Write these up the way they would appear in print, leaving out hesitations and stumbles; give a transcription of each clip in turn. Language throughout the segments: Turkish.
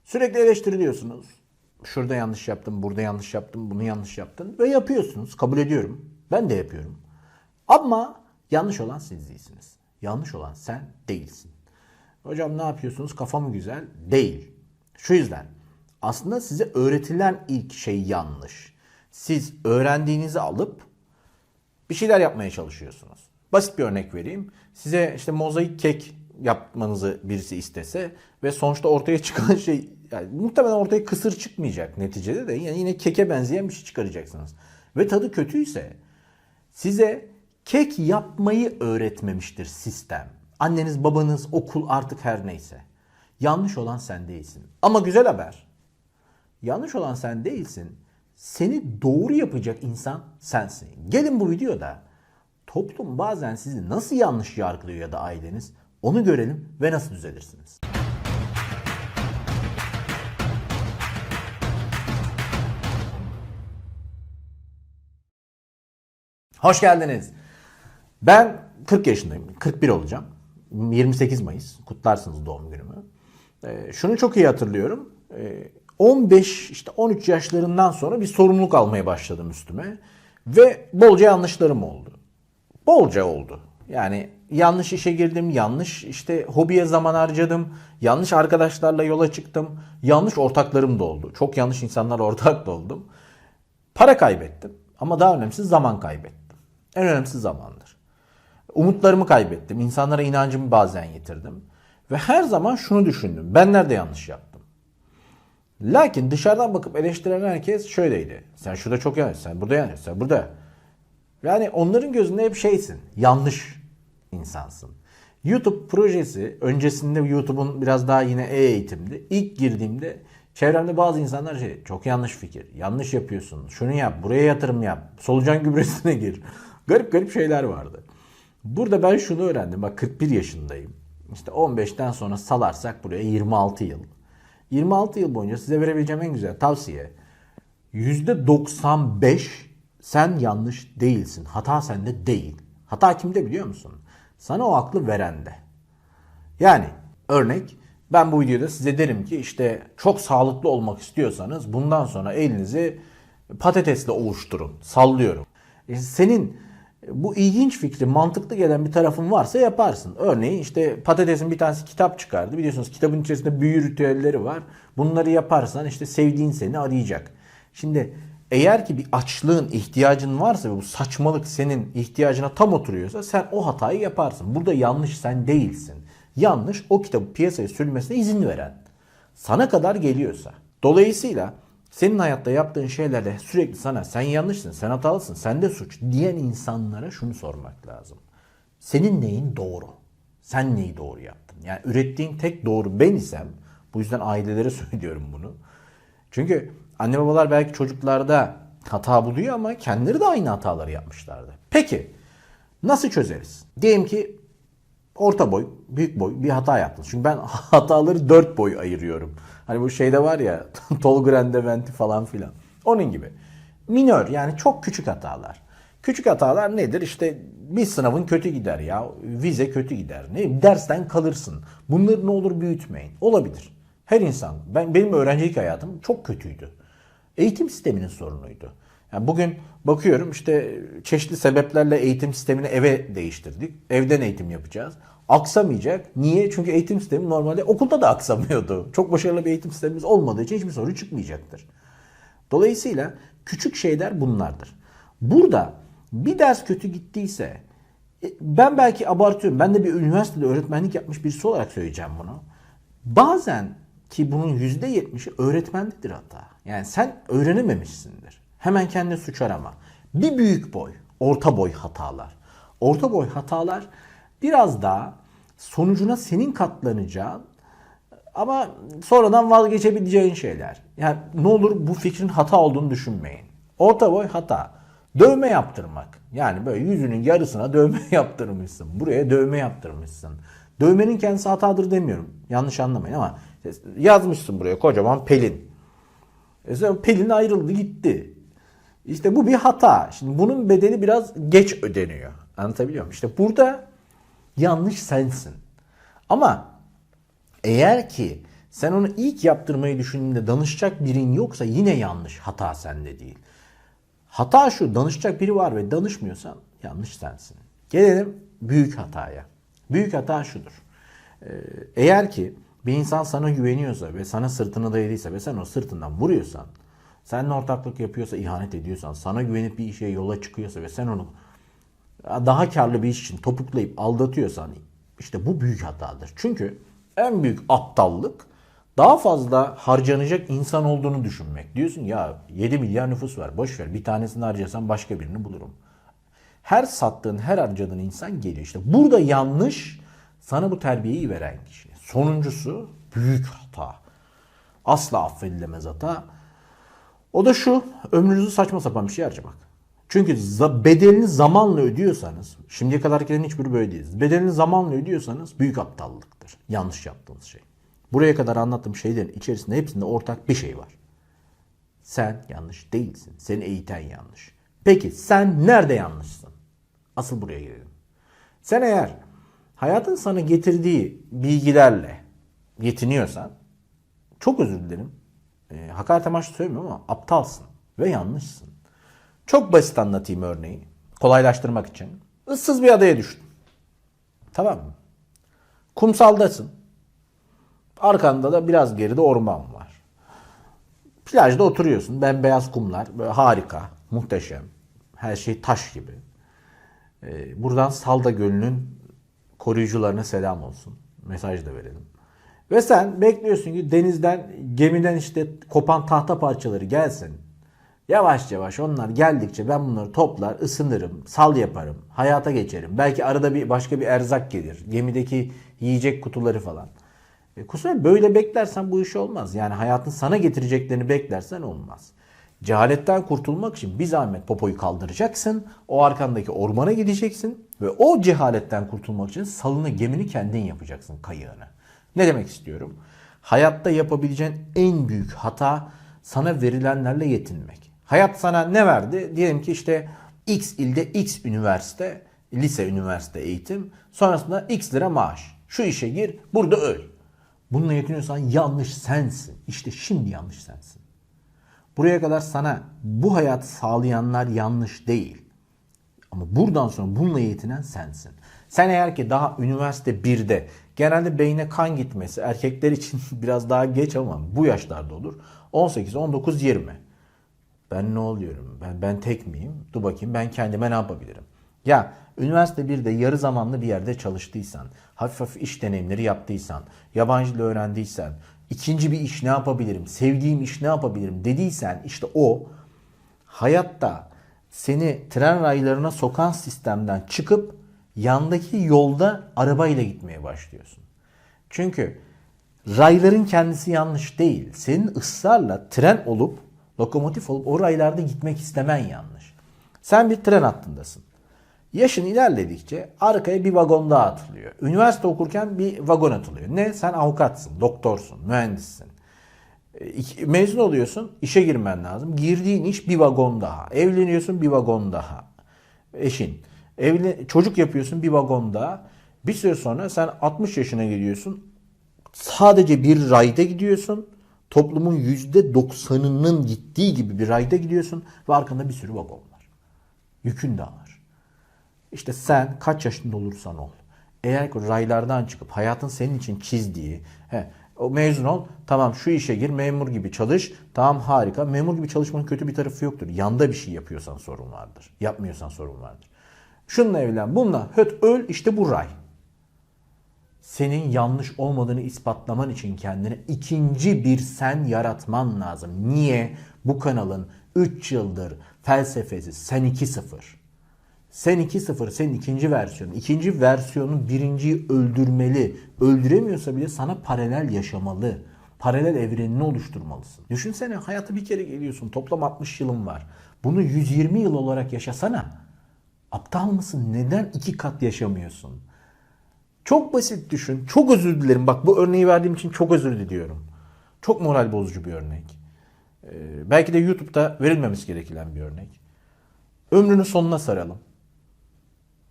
Sürekli eleştiriliyorsunuz. Şurada yanlış yaptım, burada yanlış yaptım, bunu yanlış yaptın. Ve yapıyorsunuz. Kabul ediyorum. Ben de yapıyorum. Ama yanlış olan siz değilsiniz. Yanlış olan sen değilsin. Hocam ne yapıyorsunuz? Kafa mı güzel? Değil. Şu yüzden. Aslında size öğretilen ilk şey yanlış. Siz öğrendiğinizi alıp bir şeyler yapmaya çalışıyorsunuz. Basit bir örnek vereyim. Size işte mozaik kek yapmanızı birisi istese ve sonuçta ortaya çıkan şey, yani muhtemelen ortaya kısır çıkmayacak neticede de, yani yine keke benzeyen bir şey çıkaracaksınız. Ve tadı kötüyse size kek yapmayı öğretmemiştir sistem. Anneniz, babanız, okul, artık her neyse. Yanlış olan sen değilsin. Ama güzel haber. Yanlış olan sen değilsin. Seni doğru yapacak insan sensin. Gelin bu videoda toplum bazen sizi nasıl yanlış yargılıyor ya da aileniz, onu görelim ve nasıl düzelirsiniz. Hoş geldiniz. Ben 40 yaşındayım. 41 olacağım. 28 Mayıs. Kutlarsınız doğum günümü. Şunu çok iyi hatırlıyorum. 15 işte 13 yaşlarından sonra bir sorumluluk almaya başladım üstüme. Ve bolca yanlışlarım oldu. Bolca oldu. Yani yanlış işe girdim, yanlış işte hobiye zaman harcadım, yanlış arkadaşlarla yola çıktım, yanlış ortaklarım da oldu. Çok yanlış insanlarla ortak da oldum. Para kaybettim ama daha önemlisi zaman kaybettim. En önemlisi zamandır. Umutlarımı kaybettim, insanlara inancımı bazen yitirdim. Ve her zaman şunu düşündüm, ben nerede yanlış yaptım? Lakin dışarıdan bakıp eleştiren herkes şöyleydi. Sen şurada çok yanlış, sen burada yanlış, sen burada. Yani onların gözünde hep şeysin, yanlış insansın. YouTube projesi, öncesinde YouTube'un biraz daha yine e-eğitimdi. İlk girdiğimde çevremde bazı insanlar çok yanlış fikir, yanlış yapıyorsun, şunu yap, buraya yatırım yap, solucan gübresine gir. Garip garip şeyler vardı. Burada ben şunu öğrendim, bak 41 yaşındayım. İşte 15'ten sonra salarsak buraya 26 yıl. 26 yıl boyunca size verebileceğim en güzel tavsiye, %95 sen yanlış değilsin. Hata sende değil. Hata kimde biliyor musun? Sana o aklı verende. Yani örnek, ben bu videoda size derim ki işte çok sağlıklı olmak istiyorsanız bundan sonra elinizi patatesle ovuşturun. Sallıyorum. Senin bu ilginç fikri, mantıklı gelen bir tarafın varsa yaparsın. Örneğin işte Patates'in bir tanesi kitap çıkardı. Biliyorsunuz kitabın içerisinde büyü ritüelleri var. Bunları yaparsan işte sevdiğin seni arayacak. Şimdi eğer ki bir açlığın, ihtiyacın varsa ve bu saçmalık senin ihtiyacına tam oturuyorsa sen o hatayı yaparsın. Burada yanlış sen değilsin. Yanlış o kitabı piyasaya sürmesine izin veren. Sana kadar geliyorsa. Dolayısıyla senin hayatta yaptığın şeylerle sürekli sana sen yanlışsın, sen hatalısın, sen de suç diyen insanlara şunu sormak lazım. Senin neyin doğru? Sen neyi doğru yaptın? Yani ürettiğin tek doğru ben isem, bu yüzden ailelere söylüyorum bunu. Çünkü anne babalar belki çocuklarda hata buluyor ama kendileri de aynı hataları yapmışlardı. Peki nasıl çözeriz? Diyelim ki orta boy, büyük boy bir hata yaptınız. Çünkü ben hataları 4 boy ayırıyorum. Hani bu şeyde var ya Tolgrande Venti falan filan. Onun gibi. Minör, yani çok küçük hatalar. Küçük hatalar nedir? İşte bir sınavın kötü gider ya. Vize kötü gider. Ne? Dersten kalırsın. Bunları ne olur büyütmeyin. Olabilir. Her insan. Benim öğrencilik hayatım çok kötüydü. Eğitim sisteminin sorunuydu. Yani bugün bakıyorum işte çeşitli sebeplerle eğitim sistemini eve değiştirdik. Evden eğitim yapacağız. Aksamayacak. Niye? Çünkü eğitim sistemi normalde okulda da aksamıyordu. Çok başarılı bir eğitim sistemimiz olmadığı için hiçbir sorun çıkmayacaktır. Dolayısıyla küçük şeyler bunlardır. Burada bir ders kötü gittiyse, ben belki abartıyorum. Ben de bir üniversitede öğretmenlik yapmış birisi olarak söyleyeceğim bunu. Bazen ki bunun %70'i öğretmendedir hata. Yani sen öğrenememişsindir. Hemen kendine suç arama. Bir büyük boy, orta boy hatalar. Orta boy hatalar biraz daha sonucuna senin katlanacağın ama sonradan vazgeçebileceğin şeyler. Yani ne olur bu fikrin hata olduğunu düşünmeyin. Orta boy hata. Dövme yaptırmak. Yani böyle yüzünün yarısına dövme yaptırmışsın. Buraya dövme yaptırmışsın. Dövmenin kendisi hatadır demiyorum. Yanlış anlamayın ama yazmışsın buraya kocaman Pelin. Pelin ayrıldı gitti. İşte bu bir hata. Şimdi bunun bedeli biraz geç ödeniyor. Anlatabiliyor muyum? İşte burada yanlış sensin. Ama eğer ki Sen onu ilk yaptırmayı düşündüğünde danışacak birin yoksa yine yanlış. Hata sende değil. Hata şu, danışacak biri var ve danışmıyorsan yanlış sensin. Gelelim büyük hataya. Büyük hata şudur. Eğer ki bir insan sana güveniyorsa ve sana sırtını dayadıysa ve sen o sırtından vuruyorsan, seninle ortaklık yapıyorsa, ihanet ediyorsan, sana güvenip bir işe yola çıkıyorsa ve sen onu daha karlı bir iş için topuklayıp aldatıyorsan, işte bu büyük hatadır. Çünkü en büyük aptallık daha fazla harcanacak insan olduğunu düşünmek. Diyorsun ya 7 milyar nüfus var, boş ver, bir tanesini harcasam başka birini bulurum. Her sattığın, her harcadığın insan geliyor. İşte burada yanlış sana bu terbiyeyi veren kişi. Sonuncusu büyük hata. Asla affedilemez hata. O da şu, ömrünüzü saçma sapan bir şey harcamak. Çünkü bedelini zamanla ödüyorsanız, şimdiye kadarkilerin hiçbiri böyle değil. Bedelini zamanla ödüyorsanız büyük aptallıktır. Yanlış yaptığınız şey. Buraya kadar anlattığım şeylerin içerisinde hepsinde ortak bir şey var. Sen yanlış değilsin. Seni eğiten yanlış. Peki sen nerede yanlışsın? Asıl buraya gelelim. Sen eğer hayatın sana getirdiği bilgilerle yetiniyorsan, çok özür dilerim, hakaret amaçlı söylemiyorum ama aptalsın ve yanlışsın. Çok basit anlatayım örneği. Kolaylaştırmak için. Issız bir adaya düştün. Tamam mı? Kumsaldasın. Arkanda da biraz geride orman var. Plajda oturuyorsun. Bembeyaz kumlar. Böyle harika. Muhteşem. Her şey taş gibi. Buradan Salda Gölü'nün koruyucularına selam olsun. Mesaj da verelim. Ve sen bekliyorsun ki denizden, gemiden işte kopan tahta parçaları gelsin. Yavaş yavaş onlar geldikçe ben bunları toplar, ısınırım, sal yaparım, hayata geçerim. Belki arada başka bir erzak gelir. Gemideki yiyecek kutuları falan. Kusura böyle beklersen bu iş olmaz. Yani hayatın sana getireceklerini beklersen olmaz. Cehaletten kurtulmak için bir zahmet popoyu kaldıracaksın. O arkandaki ormana gideceksin. Ve o cehaletten kurtulmak için salını, gemini kendin yapacaksın, kayığını. Ne demek istiyorum? Hayatta yapabileceğin en büyük hata sana verilenlerle yetinmek. Hayat sana ne verdi? Diyelim ki işte X ilde X üniversite, lise üniversite eğitim. Sonrasında X lira maaş. Şu işe gir, burada öl. Bununla yetiniyorsan yanlış sensin. İşte şimdi yanlış sensin. Buraya kadar sana bu hayatı sağlayanlar yanlış değil. Ama buradan sonra bununla yetinen sensin. Sen eğer ki daha üniversite 1'de, genelde beyne kan gitmesi erkekler için biraz daha geç ama bu yaşlarda olur. 18, 19, 20. Ben ne oluyorum? Ben tek miyim? Dur bakayım ben kendime ne yapabilirim? Ya üniversite 1'de yarı zamanlı bir yerde çalıştıysan, hafif hafif iş deneyimleri yaptıysan, yabancı dil öğrendiysen, ikinci bir iş ne yapabilirim, sevdiğim iş ne yapabilirim dediysen, işte o hayatta seni tren raylarına sokan sistemden çıkıp yandaki yolda arabayla gitmeye başlıyorsun. Çünkü rayların kendisi yanlış değil. Senin ısrarla tren olup, lokomotif olup o raylarda gitmek istemen yanlış. Sen bir tren hattındasın. Yaşın ilerledikçe arkaya bir vagon daha atılıyor. Üniversite okurken bir vagon atılıyor. Ne? Sen avukatsın, doktorsun, mühendissin. Mezun oluyorsun, işe girmen lazım. Girdiğin iş bir vagon daha. Evleniyorsun, bir vagon daha. Eşin. Çocuk yapıyorsun, bir vagon daha. Bir süre sonra sen 60 yaşına geliyorsun. Sadece bir rayda gidiyorsun. Toplumun %90'ının gittiği gibi bir rayda gidiyorsun. Ve arkanda bir sürü vagon var. Yükün de ağır. İşte sen kaç yaşında olursan ol. Eğer raylardan çıkıp hayatın senin için çizdiği, o mezun ol, tamam şu işe gir, memur gibi çalış, tamam harika. Memur gibi çalışmanın kötü bir tarafı yoktur. Yanda bir şey yapıyorsan sorun vardır. Yapmıyorsan sorun vardır. Şununla evlen, bununla öl, işte bu ray. Senin yanlış olmadığını ispatlaman için kendine ikinci bir sen yaratman lazım. Niye? Bu kanalın 3 yıldır felsefesi Sen 2.0. Sen 2.0 senin ikinci versiyonun. İkinci versiyonun birinciyi öldürmeli. Öldüremiyorsa bile sana paralel yaşamalı. Paralel evrenini oluşturmalısın. Düşünsene hayata bir kere geliyorsun. Toplam 60 yılın var. Bunu 120 yıl olarak yaşasana. Aptal mısın? Neden 2 kat yaşamıyorsun? Çok basit düşün. Çok özür dilerim. Bak bu örneği verdiğim için çok özür diliyorum. Çok moral bozucu bir örnek. Belki de YouTube'da verilmemesi gereken bir örnek. Ömrünün sonuna saralım.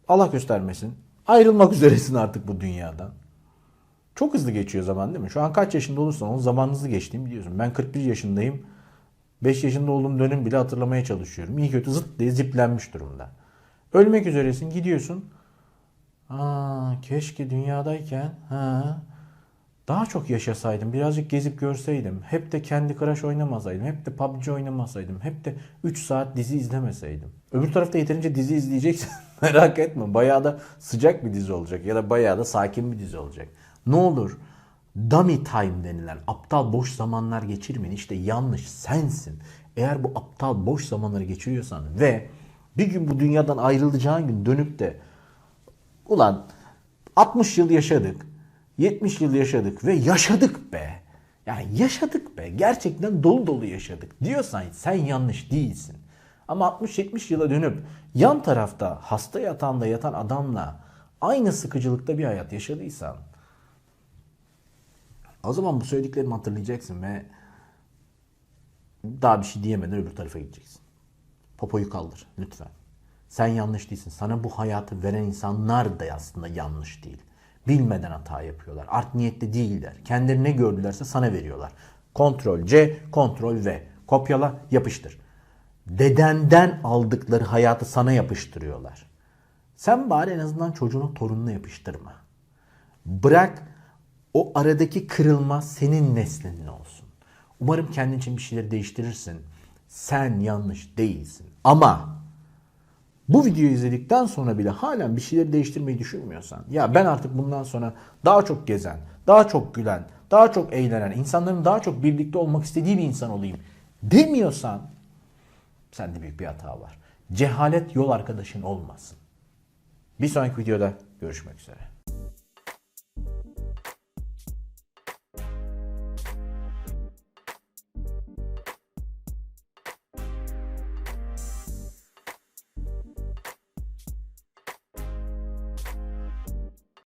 Allah göstermesin. Ayrılmak üzeresin artık bu dünyadan. Çok hızlı geçiyor zaman değil mi? Şu an kaç yaşında olursan onun zaman hızlı geçtiğini biliyorsun. Ben 41 yaşındayım. 5 yaşında olduğum dönem bile hatırlamaya çalışıyorum. İyi kötü zıt diye ziplenmiş durumda. Ölmek üzeresin, gidiyorsun. Keşke dünyadayken daha çok yaşasaydım, birazcık gezip görseydim. Hep de Candy Crush oynamasaydım, hep de PUBG oynamasaydım, hep de 3 saat dizi izlemeseydim. Öbür tarafta yeterince dizi izleyeceksen merak etme. Bayağı da sıcak bir dizi olacak ya da bayağı da sakin bir dizi olacak. Ne olur dummy time denilen aptal boş zamanlar geçirmeyin. İşte yanlış sensin. Eğer bu aptal boş zamanları geçiriyorsan ve bir gün bu dünyadan ayrılacağın gün dönüp de ulan 60 yıl yaşadık, 70 yıl yaşadık ve yaşadık be. Yani yaşadık be. Gerçekten dolu dolu yaşadık diyorsan sen yanlış değilsin. Ama 60-70 yıla dönüp yan tarafta hasta yatağında yatan adamla aynı sıkıcılıkta bir hayat yaşadıysan o zaman bu söylediklerimi hatırlayacaksın ve daha bir şey diyemeden öbür tarafa gideceksin. Popoyu kaldır lütfen. Sen yanlış değilsin. Sana bu hayatı veren insanlar da aslında yanlış değil. Bilmeden hata yapıyorlar. Art niyetli değiller. Kendileri ne gördülerse sana veriyorlar. Ctrl C, Ctrl V. Kopyala, yapıştır. Dedenden aldıkları hayatı sana yapıştırıyorlar. Sen bari en azından çocuğuna, torununa yapıştırma. Bırak o aradaki kırılma senin neslinin olsun. Umarım kendin için bir şeyleri değiştirirsin. Sen yanlış değilsin. Ama bu videoyu izledikten sonra bile halen bir şeyleri değiştirmeyi düşünmüyorsan, ya ben artık bundan sonra daha çok gezen, daha çok gülen, daha çok eğlenen, insanların daha çok birlikte olmak istediği bir insan olayım demiyorsan, sende büyük bir hata var. Cehalet yol arkadaşın olmasın. Bir sonraki videoda görüşmek üzere.